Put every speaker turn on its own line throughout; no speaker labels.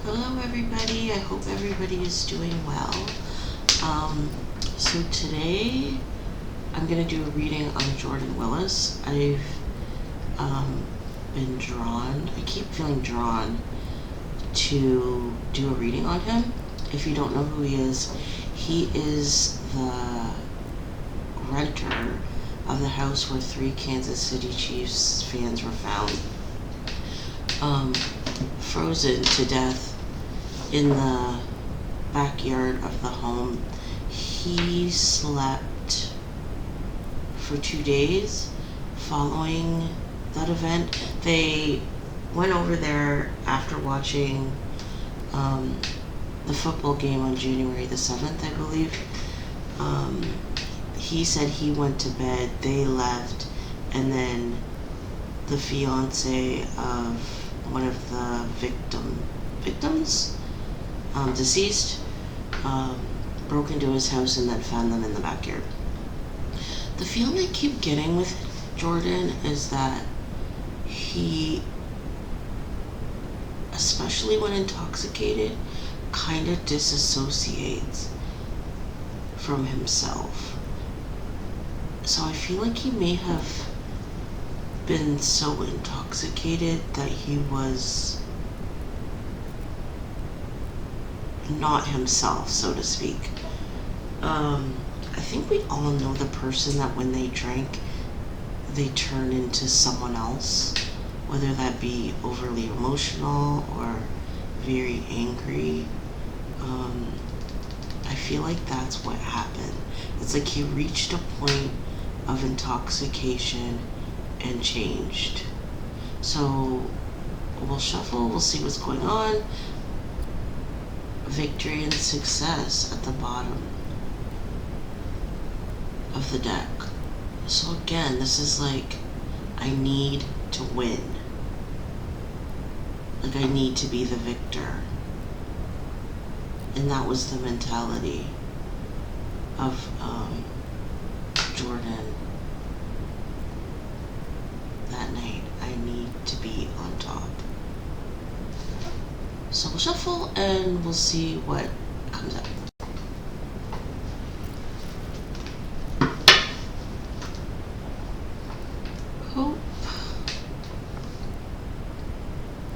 Hello everybody, I hope everybody is doing well. So today I'm going to do a reading on Jordan Willis. I've been drawn, I keep feeling drawn to do a reading on him. If you don't know who he is the renter of the house where 3 Kansas City Chiefs fans were found frozen to death in the backyard of the home. He slept for 2 days following that event. They went over there after watching the football game on January the 7th, I believe. He said he went to bed, they left, and then the fiance of one of the victims, deceased, broke into his house and then found them in the backyard. The feeling I keep getting with Jordan is that he, especially when intoxicated, kind of disassociates from himself. So I feel like he may have been so intoxicated that he was not himself, so to speak. I think we all know the person that when they drink, they turn into someone else, whether that be overly emotional or very angry. I feel like that's what happened. It's like he reached a point of intoxication and changed. So we'll shuffle, we'll see what's going on. Victory and success at the bottom of the deck. So again, this is like, I need to win. Like, I need to be the victor. And that was the mentality of Jordan that night. I need to be on top. So we'll shuffle and we'll see what comes up. Hope,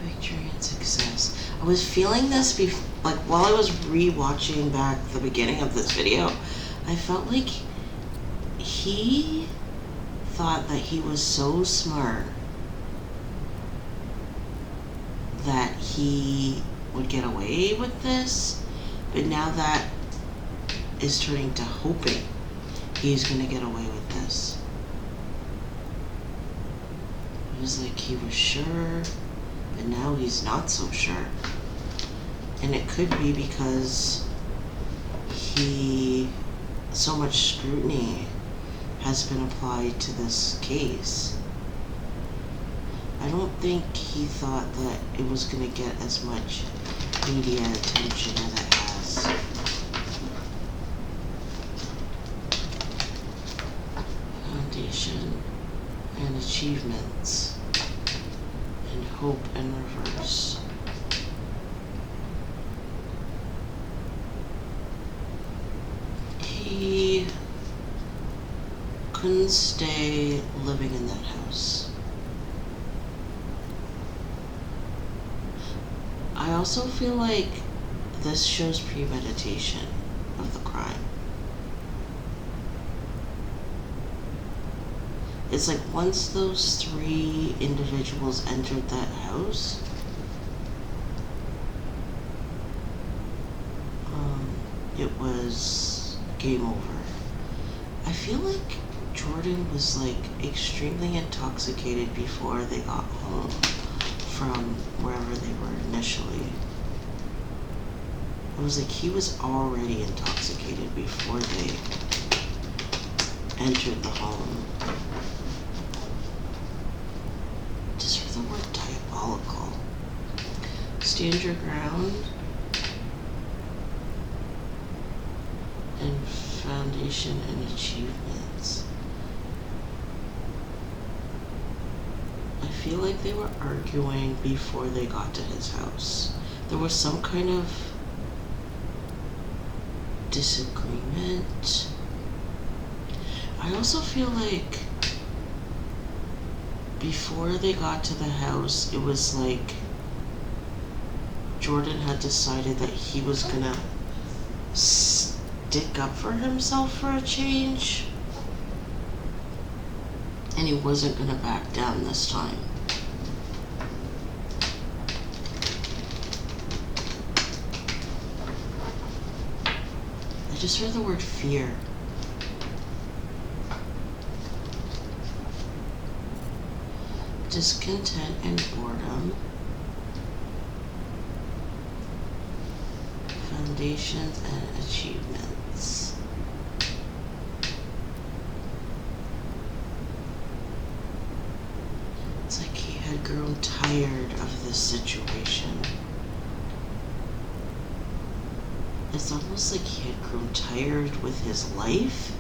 victory, and success. I was feeling this like while I was re-watching back the beginning of this video. I felt like he thought that he was so smart that he would get away with this, but now that is turning to hoping he's gonna get away with this. It was like he was sure, but now he's not so sure. And it could be because so much scrutiny has been applied to this case. I don't think he thought that it was going to get as much media attention as it has. Foundation and achievements and hope and reverse. He couldn't stay living in that house. I also feel like this shows premeditation of the crime. It's like once those 3 individuals entered that house, it was game over. I feel like Jordan was like extremely intoxicated before they got home from wherever they were initially. It was like he was already intoxicated before they entered the home. Just for the word diabolical. Stand your ground. And foundation and achievements. I feel like they were arguing before they got to his house. there was some kind of disagreement. I also feel like before they got to the house, it was like Jordan had decided that he was gonna stick up for himself for a change, and he wasn't gonna back down this time. I just heard the word fear. Discontent and boredom. Foundations and achievements. It's like he had grown tired of this situation. It's almost like he had grown tired with his life.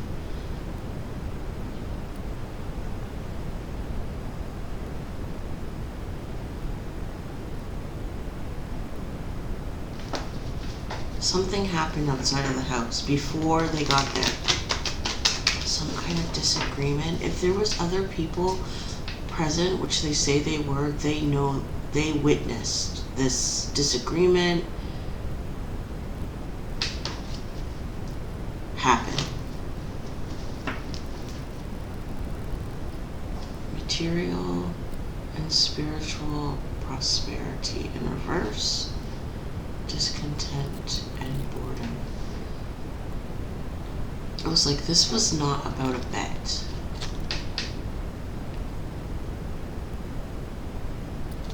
Something happened outside of the house before they got there. Some kind of disagreement. If there was other people present, which they say they were, they know, they witnessed this disagreement happen. Material and spiritual prosperity in reverse. Discontent and boredom. It was like this was not about a bet.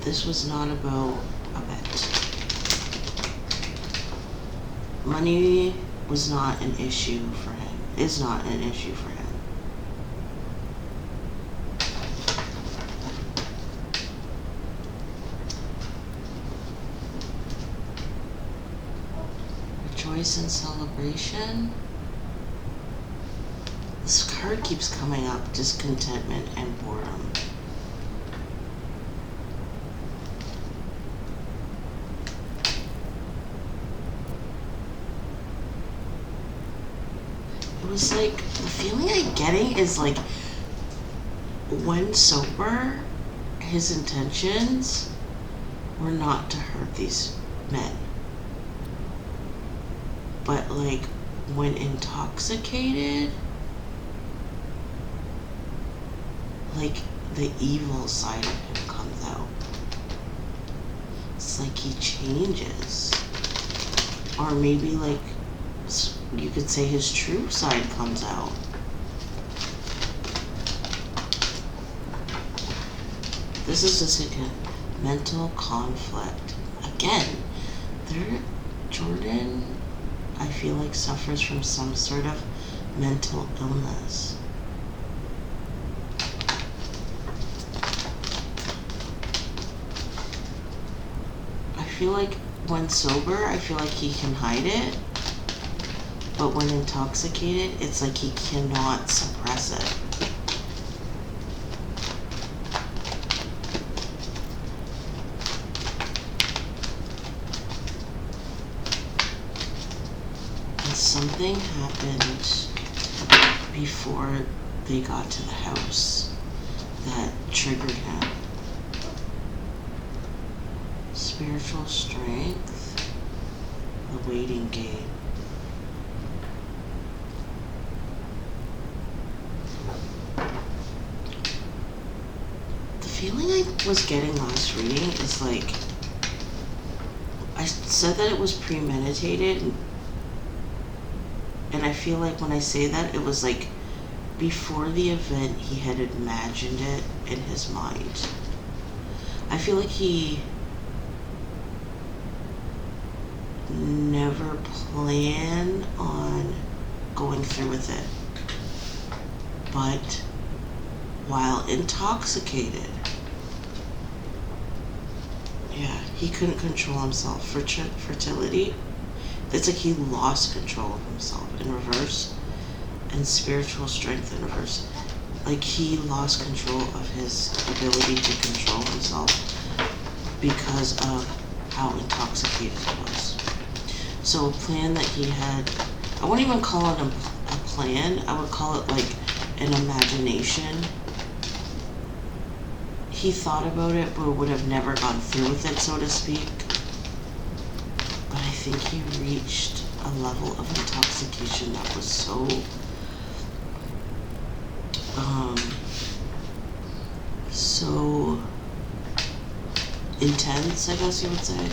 This was not about a bet. Money was not an issue for him. Is not an issue for him. Rejoice and celebration. This card keeps coming up. Discontentment and boredom. It was like, the feeling I'm getting is like, when sober, his intentions were not to hurt these men. But like, when intoxicated, like the evil side of him comes out. It's like he changes. Or maybe like, you could say his true side comes out. This is just like a mental conflict. Again, Jordan, I feel like, suffers from some sort of mental illness. I feel like when sober, I feel like he can hide it. But when intoxicated, it's like he cannot suppress it. Something happened before they got to the house that triggered him. Spiritual strength, the waiting game. The feeling I was getting last reading is like, I said that it was premeditated. And I feel like when I say that, it was like before the event, he had imagined it in his mind. I feel like he never planned on going through with it. But while intoxicated, yeah, he couldn't control himself. Fertility, it's like he lost control of himself in reverse, and spiritual strength in reverse. Like he lost control of his ability to control himself because of how intoxicated he was. So a plan that he had, I wouldn't even call it a plan, I would call it like an imagination. He thought about it, but would have never gone through with it, so to speak. But I think he reached a level of intoxication that was so so intense, I guess you would say,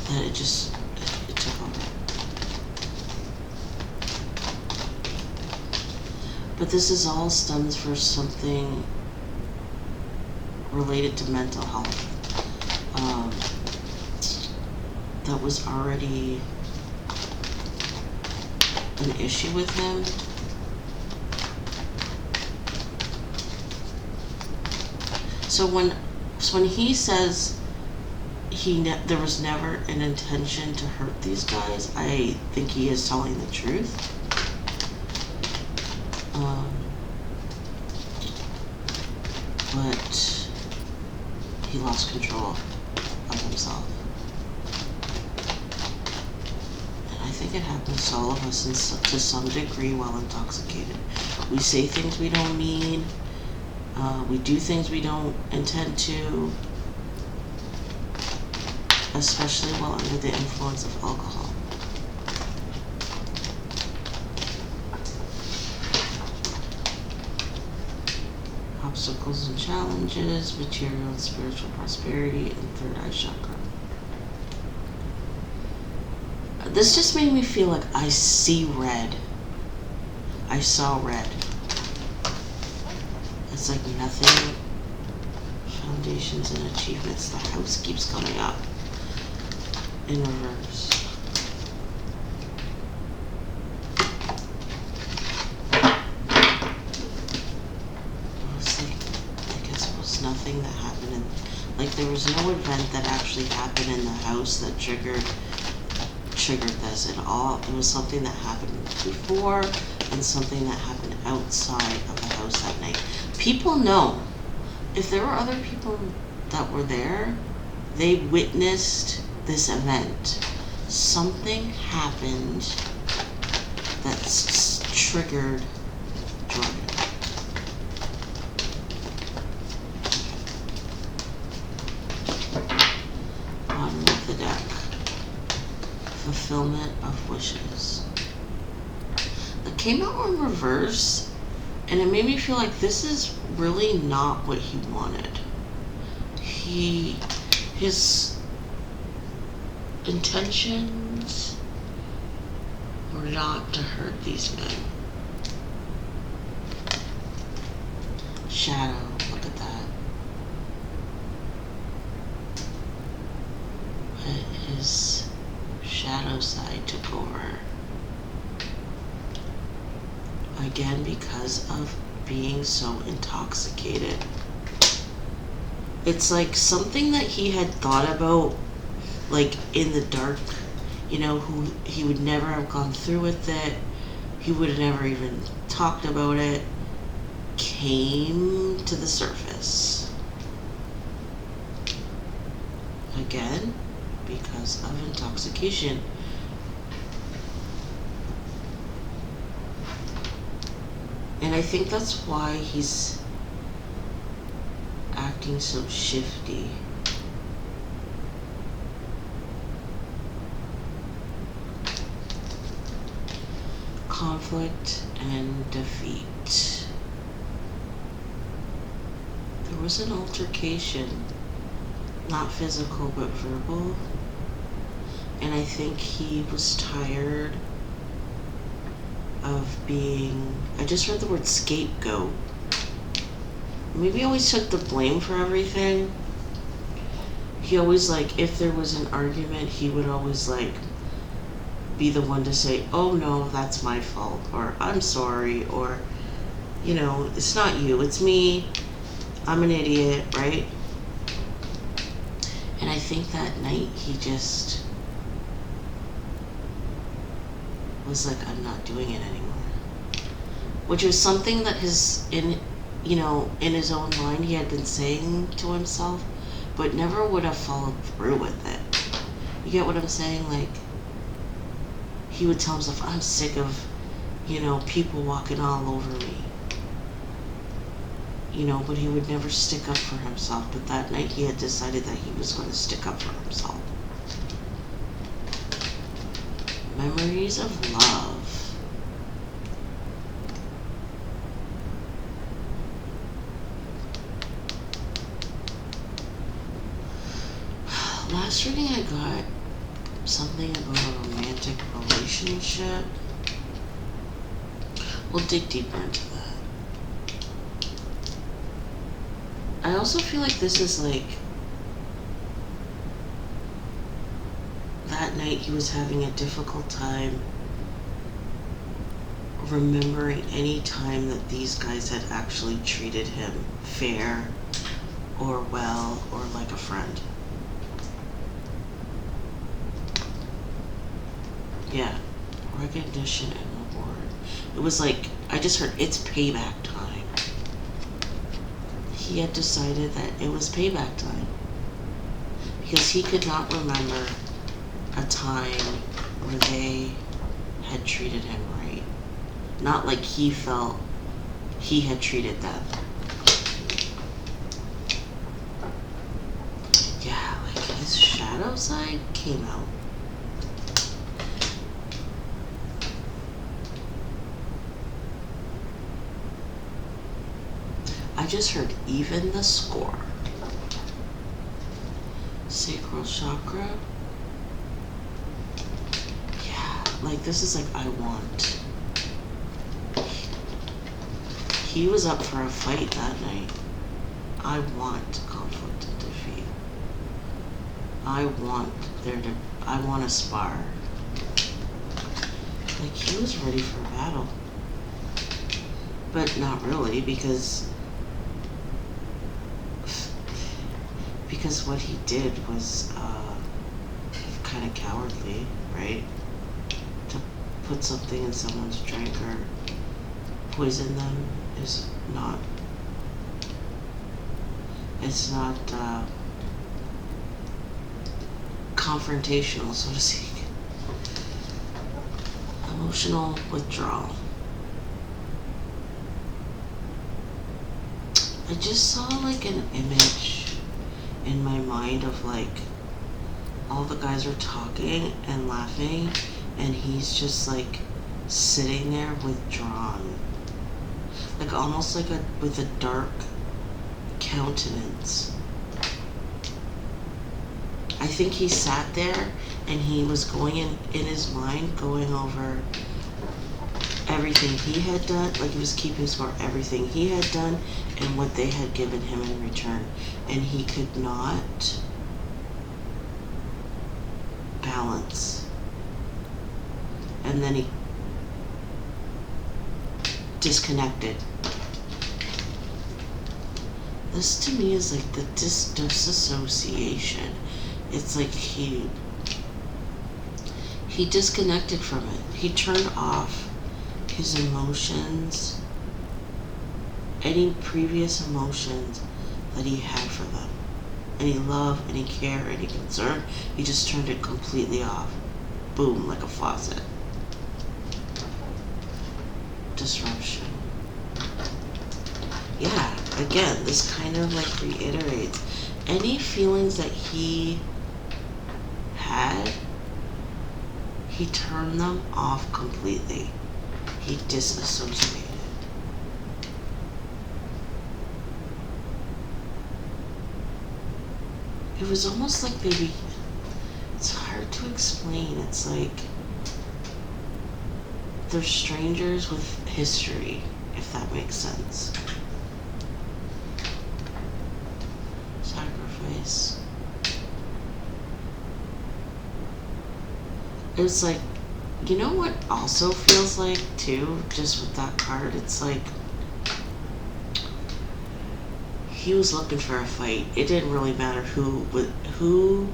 that it took over. But this is all stems for something related to mental health that was already an issue with him. So when he says there was never an intention to hurt these guys, I think he is telling the truth. But he lost control of himself. And I think it happens to all of us to some degree while intoxicated. We say things we don't mean. We do things we don't intend to, especially while under the influence of alcohol. Obstacles and challenges, material and spiritual prosperity, and third eye chakra. This just made me feel like I see red. I saw red. It's like nothing. Foundations and achievements. The house keeps coming up in reverse. I guess it was nothing that happened like there was no event that actually happened in the house that triggered this at all. It was something that happened before and something that happened outside of the house that night. People know. If there were other people that were there, they witnessed this event. Something happened that triggered Jordan. Bottom of the deck. Fulfillment of wishes. It came out in reverse, and it made me feel like this is really not what he wanted. His intentions were not to hurt these men. Shadow, look at that. His shadow side took over. Again, because of being so intoxicated. It's like something that he had thought about, like in the dark, who he would never have gone through with it. He would have never even talked about it. Came to the surface. Again, because of intoxication. And I think that's why he's acting so shifty. Conflict and defeat. There was an altercation, not physical but verbal, and I think he was tired of being, I just read the word scapegoat. Maybe he always took the blame for everything. He always, if there was an argument, he would always, be the one to say, oh no, that's my fault, or I'm sorry, or, it's not you, it's me, I'm an idiot, right? And I think that night he just was like, I'm not doing it anymore. Which was something that in his own mind he had been saying to himself, but never would have followed through with it. You get what I'm saying? Like, he would tell himself, I'm sick of, people walking all over me. But he would never stick up for himself. But that night he had decided that he was going to stick up for himself. Memories of love. Last reading I got something about a romantic relationship. We'll dig deeper into that. I also feel like this is like that night he was having a difficult time remembering any time that these guys had actually treated him fair or well or like a friend. Yeah, recognition and reward. It was like, I just heard it's payback time. He had decided that it was payback time because he could not remember a time where they had treated him right. Not like he felt he had treated them. Yeah, like his shadow side came out. I just heard even the score. Sacral chakra. Yeah, like this is like I want. He was up for a fight that night. I want conflict and defeat. I want to spar. Like he was ready for a battle. But not really, because what he did was kind of cowardly, right? To put something in someone's drink or poison them is not, it's not confrontational, so to speak. Emotional withdrawal. I just saw like an image in my mind of like all the guys are talking and laughing and he's just like sitting there withdrawn, like almost like with a dark countenance. I think he sat there and he was going in his mind going over everything he had done, like he was keeping score, everything he had done and what they had given him in return, and he could not balance. And then he disconnected. This to me is like the disassociation. It's like he disconnected from it. He turned off his emotions, any previous emotions that he had for them, any love, any care, any concern. He just turned it completely off. Boom, like a faucet. Disruption. Yeah, again, this kind of like reiterates any feelings that he had, he turned them off completely. He disassociated. It was almost like it's hard to explain. It's like they're strangers with history, if that makes sense. Sacrifice. It's like, you know what also feels like too, just with that card? It's like he was looking for a fight. It didn't really matter whoever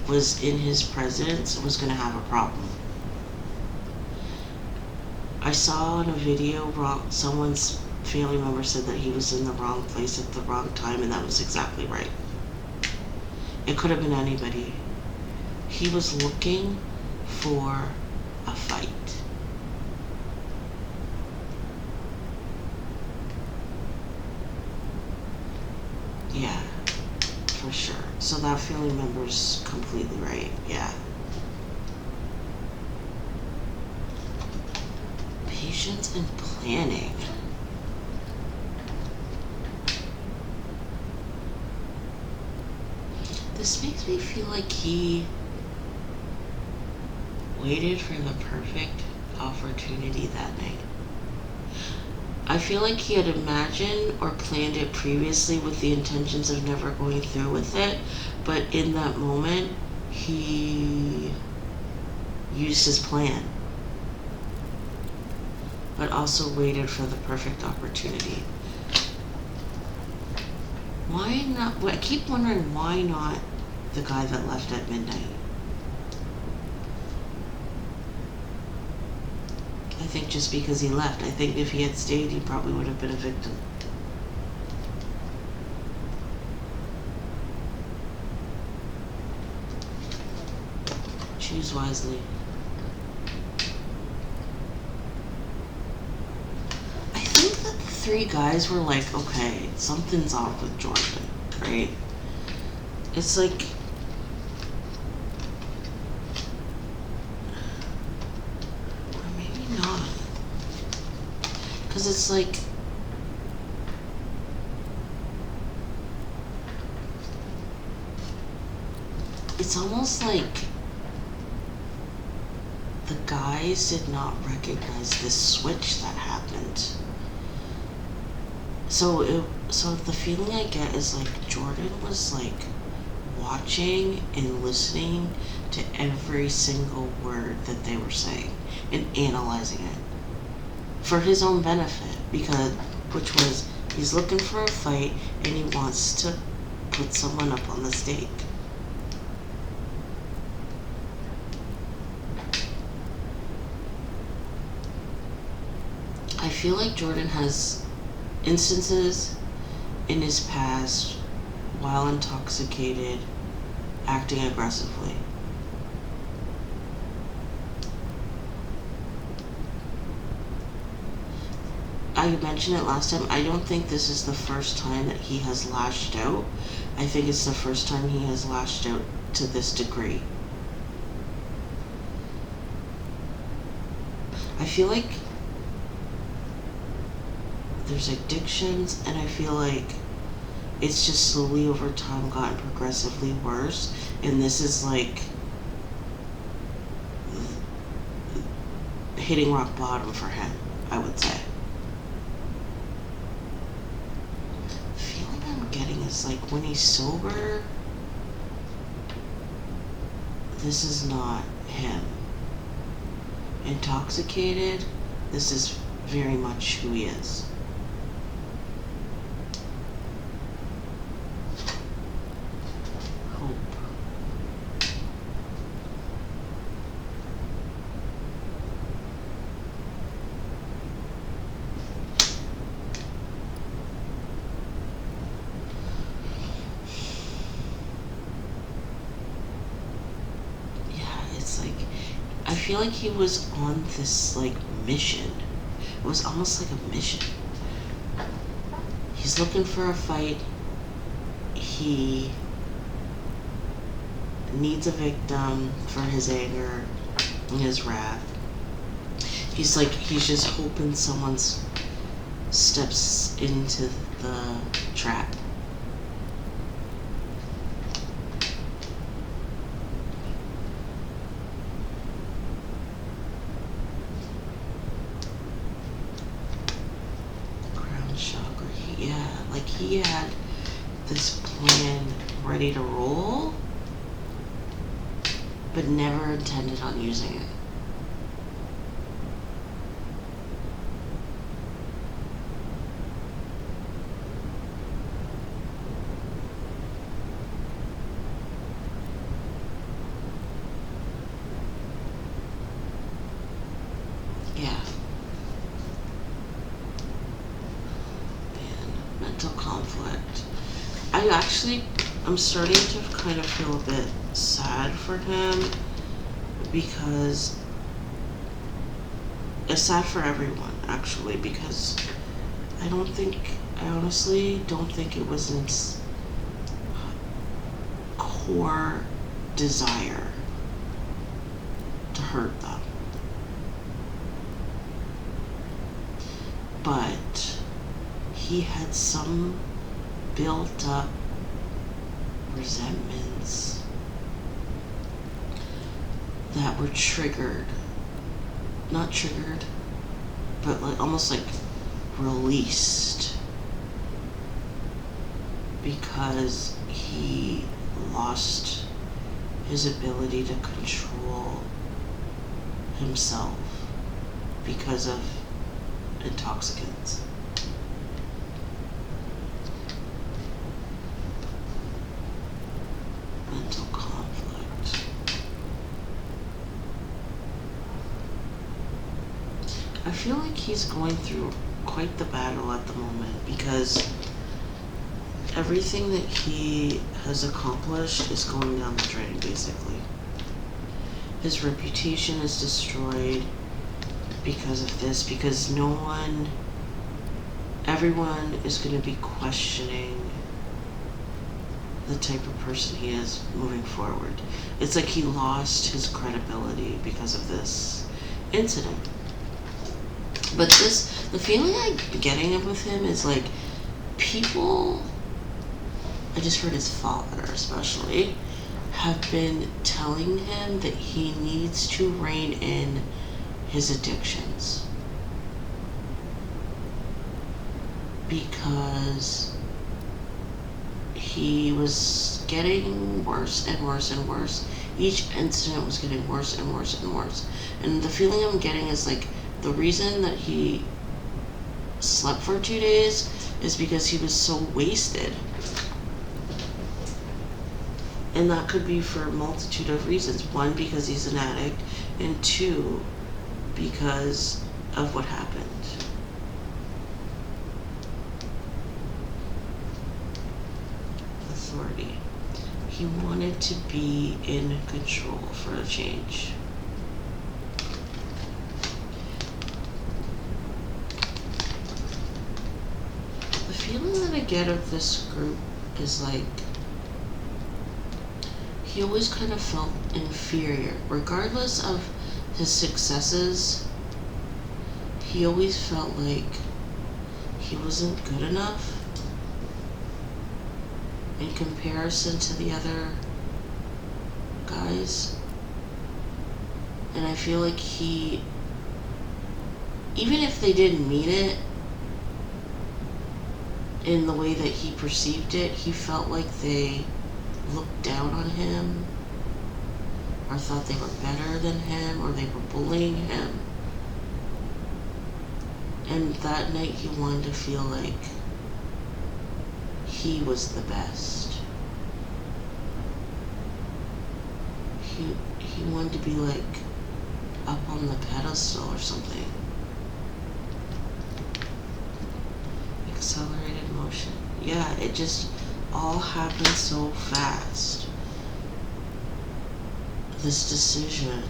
was in his presence was going to have a problem. I saw in a video someone's family member said that he was in the wrong place at the wrong time, and that was exactly right. It could have been anybody. he was looking for a fight. Yeah, for sure. So that family member's completely right. Yeah. Patience and planning. This makes me feel like he waited for the perfect opportunity that night. I feel like he had imagined or planned it previously with the intentions of never going through with it, but in that moment, he used his plan, but also waited for the perfect opportunity. Why not? I keep wondering why not the guy that left at midnight. I think just because he left. I think if he had stayed, he probably would have been a victim. Choose wisely. I think that the three guys were like, okay, something's off with Jordan, right? It's like, or maybe not. Because it's like, it's almost like the guys did not recognize this switch that happened. So the feeling I get is like Jordan was like watching and listening to every single word that they were saying and analyzing it for his own benefit, because which was he's looking for a fight and he wants to put someone up on the stake. I feel like Jordan has instances in his past while intoxicated acting aggressively. I mentioned it last time. I don't think this is the first time that he has lashed out. I think it's the first time he has lashed out to this degree. I feel like there's addictions, and I feel like it's just slowly over time gotten progressively worse, and this is like hitting rock bottom for him, I would say. The feeling I'm getting is like when he's sober, this is not him. Intoxicated, this is very much who he is. It's like, I feel like he was on this like mission. It was almost like a mission. He's looking for a fight. He needs a victim for his anger and his wrath. He's just hoping someone steps into the trap. Chakra. He had this plan ready to roll, but never intended on using it. Yeah. Mental conflict. I'm starting to kind of feel a bit sad for him, because it's sad for everyone, actually, because I honestly don't think it was its core desire to hurt them. But he had some built up resentments that were not triggered, but like almost like released, because he lost his ability to control himself because of intoxicants. Mental conflict. I feel like he's going through quite the battle at the moment, because everything that he has accomplished is going down the drain, basically. His reputation is destroyed because of this, because everyone is going to be questioning the type of person he is moving forward. It's like he lost his credibility because of this incident. But the feeling I'm getting with him is like, people, I just heard his father especially, have been telling him that he needs to rein in his addictions, because he was getting worse and worse and worse. Each incident was getting worse and worse and worse. And the feeling I'm getting is like, the reason that he slept for 2 days is because he was so wasted. And that could be for a multitude of reasons. One, because he's an addict, and two, because of what happened. Authority. He wanted to be in control for a change. The feeling that I get of this group is like, he always kind of felt inferior. Regardless of his successes, he always felt like he wasn't good enough in comparison to the other guys. And I feel like even if they didn't mean it in the way that he perceived it, he felt like they looked down on him, or thought they were better than him, or they were bullying him. And that night he wanted to feel like he was the best. He wanted to be like up on the pedestal or something. Accelerated motion. Yeah, it just all happened so fast. This decision,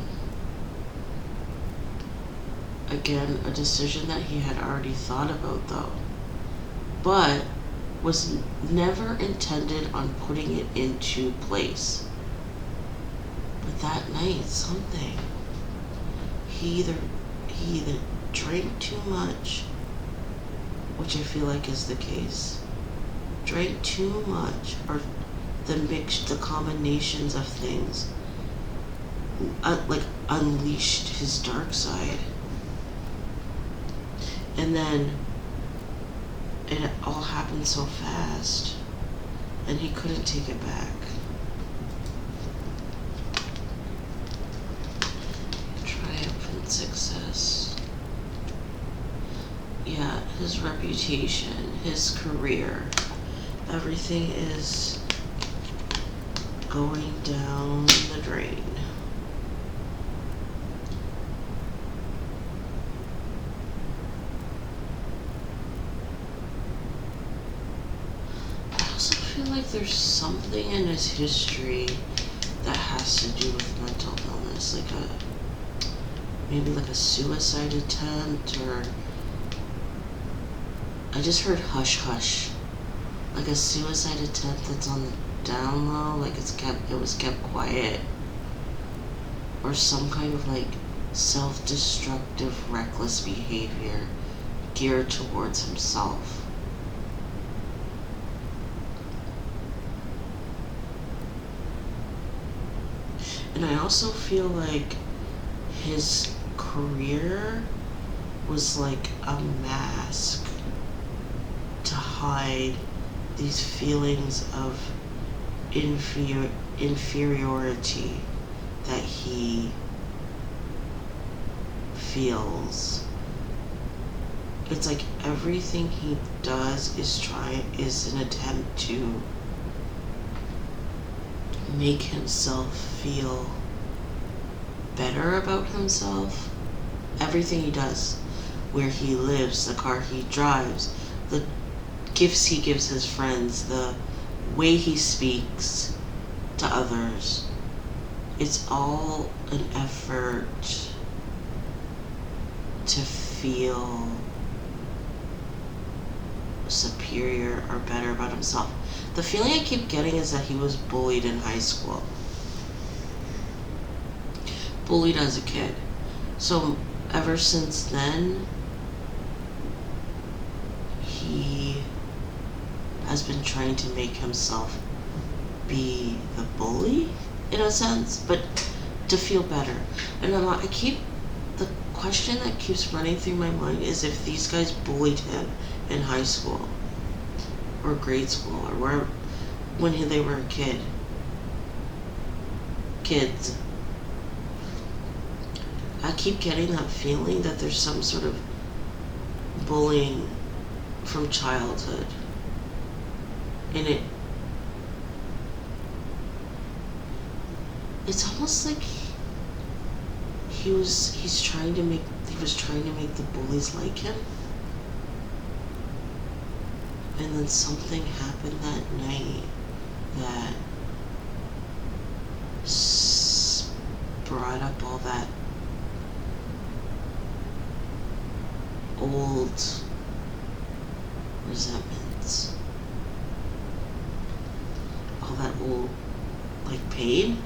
again, a decision that he had already thought about though, but was never intended on putting it into place. But that night, something, he either drank too much, which I feel like is the case, drank too much, or the combinations of things like unleashed his dark side, and then it all happened so fast and he couldn't take it back. Triumphant success. Yeah, his reputation, his career, everything is going down the drain. I also feel like there's something in his history that has to do with mental illness, maybe like a suicide attempt, or I just heard hush hush, like a suicide attempt that's on the down low, like it was kept quiet, or some kind of like self-destructive, reckless behavior geared towards himself. And I also feel like his career was like a mask to hide these feelings of inferiority that he feels. It's like everything he does is an attempt to make himself feel better about himself. Everything he does, where he lives, the car he drives, the gifts he gives his friends, the way he speaks to others, it's all an effort to feel superior or better about himself. The feeling I keep getting is that he was bullied in high school. Bullied as a kid. So ever since then, he has been trying to make himself be the bully, in a sense, but to feel better. And the question that keeps running through my mind is if these guys bullied him in high school or grade school or where when they were kids. I keep getting that feeling that there's some sort of bullying from childhood. And it's almost like he was trying to make the bullies like him. And then something happened that night that brought up all that old resentments, all that old pain.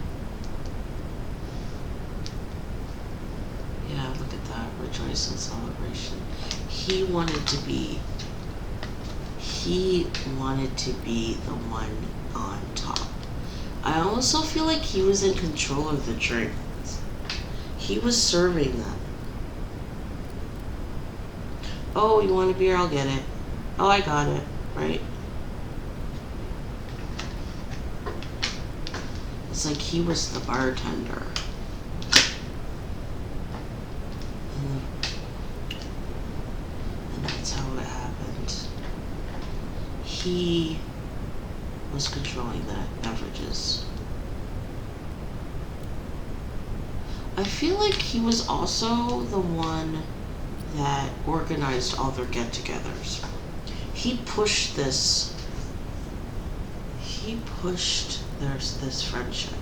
Yeah, look at that, rejoice and celebration. He wanted to be the one on top. I also feel like he was in control of the drinks. He was serving them. Oh, you want a beer? I'll get it. Oh, I got it. Right? It's like he was the bartender. And that's how it happened. He was controlling the beverages. I feel like he was also the one that organized all their get-togethers. He pushed this friendship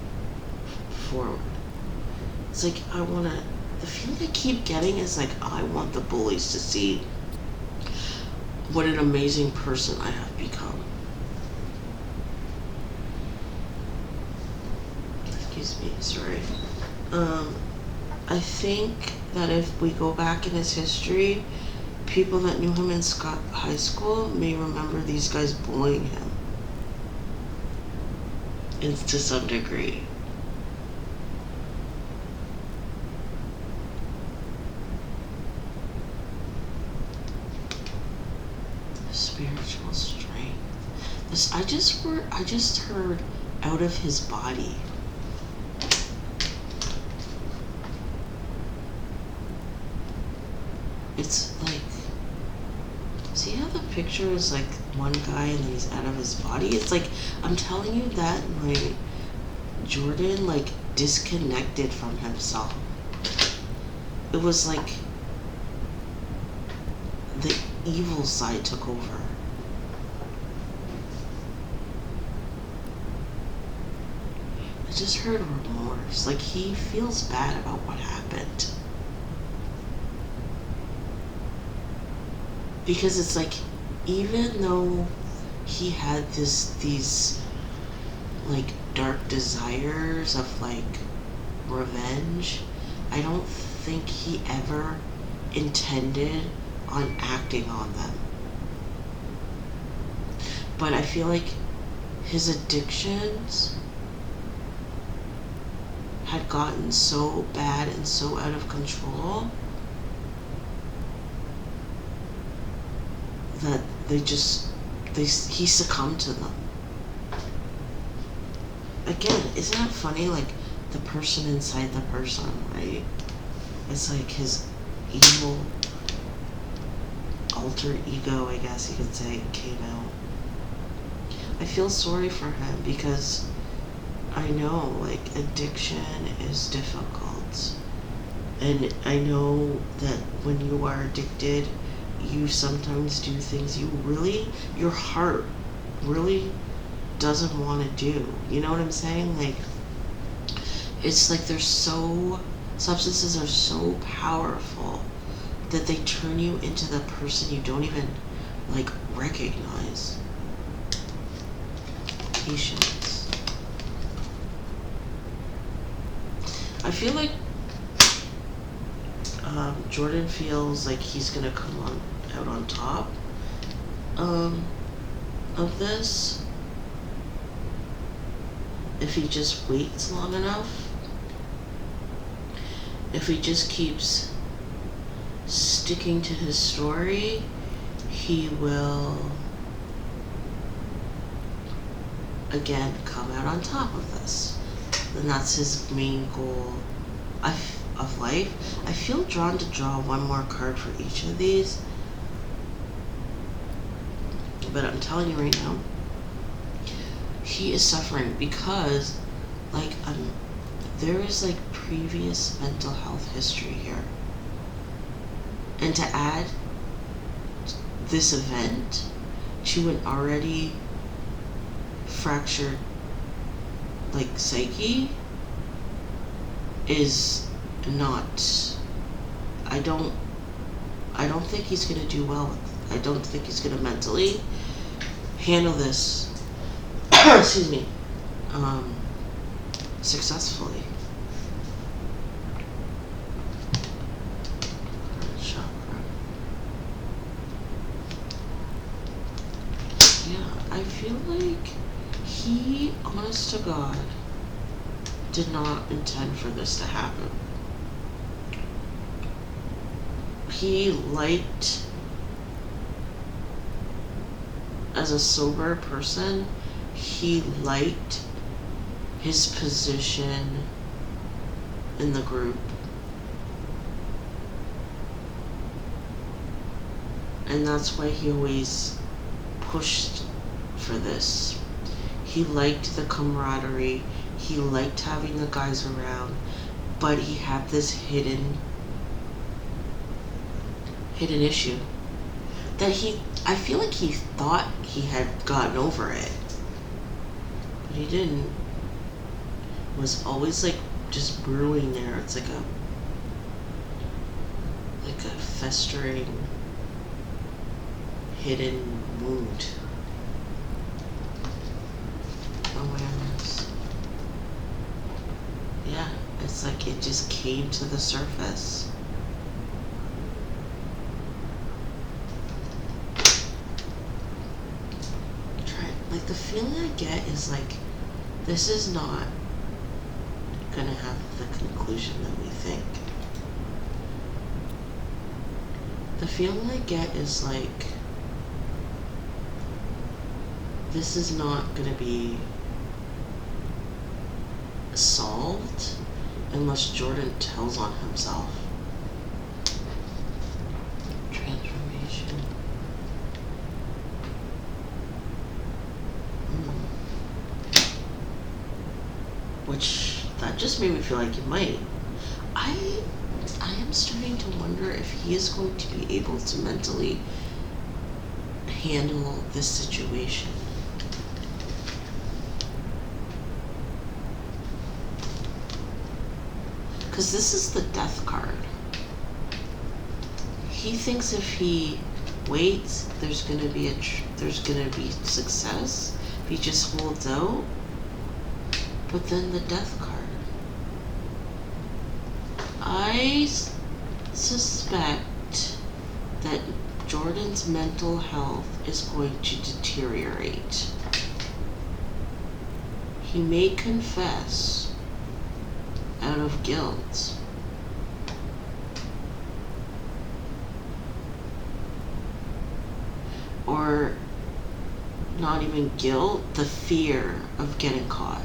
forward. It's like the feeling I keep getting is like I want the bullies to see what an amazing person I have become. Excuse me, sorry. I think that if we go back in his history, people that knew him in high school may remember these guys bullying him. And to some degree. Spiritual strength. I just heard out of his body. It's like, see how the picture is like one guy and then he's out of his body? It's like, I'm telling you that Jordan disconnected from himself. It was like the evil side took over. I just heard remorse. Like, he feels bad about what happened. Because it's like, even though he had these like dark desires of like revenge, I don't think he ever intended on acting on them. But I feel like his addictions had gotten so bad and so out of control that he succumbed to them. Again, isn't that funny? Like, the person inside the person, right? It's like his evil alter ego, I guess you could say, came out. I feel sorry for him because I know, like, addiction is difficult. And I know that when you are addicted, you sometimes do things your heart really doesn't want to do. You know what I'm saying? Like, it's like substances are so powerful that they turn you into the person you don't even, like, recognize. Patience. I feel like Jordan feels like he's gonna come out on top of this if he just waits long enough. If he just keeps sticking to his story, he will again come out on top of this. And that's his main goal of life. I feel drawn to draw one more card for each of these, but I'm telling you right now, he is suffering because, like, there is, like, previous mental health history here, and to add this event to an already fractured, like, psyche is not. I don't think he's gonna do well with it. I don't think he's gonna mentally handle this excuse me, successfully. Chakra. Yeah, I feel like he, honest to God, did not intend for this to happen. He liked, as a sober person, he liked his position in the group. And that's why he always pushed for this. He liked the camaraderie. He liked having the guys around. But he had this hidden issue that I feel like he thought he had gotten over it, but he didn't. It was always, like, just brewing there. It's like a festering hidden wound. Awareness. Yeah, it's like it just came to the surface. Like, the feeling I get is like, this is not gonna have the conclusion that we think. The feeling I get is like, this is not gonna be solved unless Jordan tells on himself. Transformation. Which, that just made me feel like he might. I am starting to wonder if he is going to be able to mentally handle this situation. Because this is the death card. He thinks if he waits, there's gonna be success. If he just holds out. But then the death card. I suspect that Jordan's mental health is going to deteriorate. He may confess out of guilt. Or not even guilt, the fear of getting caught.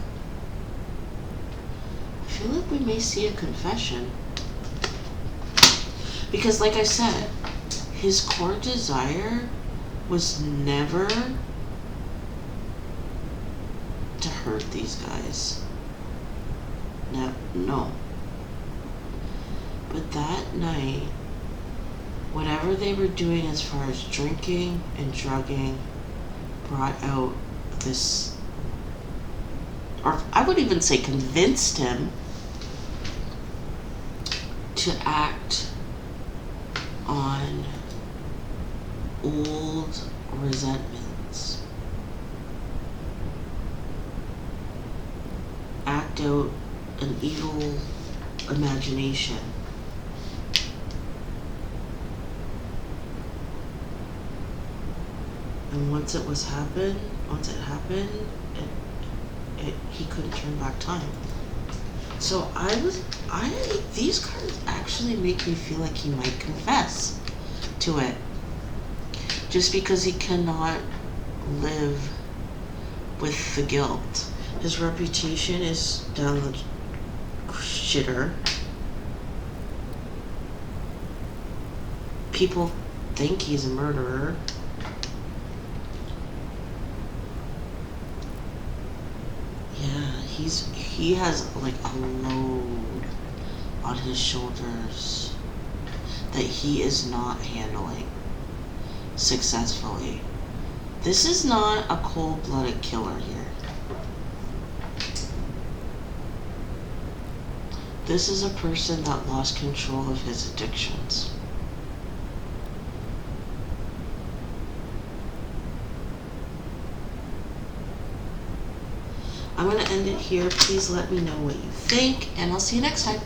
I feel like we may see a confession. Because like I said, his core desire was never to hurt these guys. No. But that night, whatever they were doing as far as drinking and drugging brought out this, or I would even say convinced him to act on old resentments. Act out an evil imagination. And once it happened, he couldn't turn back time. So these cards actually make me feel like he might confess to it. Just because he cannot live with the guilt. His reputation is down the shitter. People think he's a murderer. Yeah, he has like a load on his shoulders that he is not handling successfully. This is not a cold-blooded killer here. This is a person that lost control of his addictions. I'm going to end it here. Please let me know what you think, and I'll see you next time.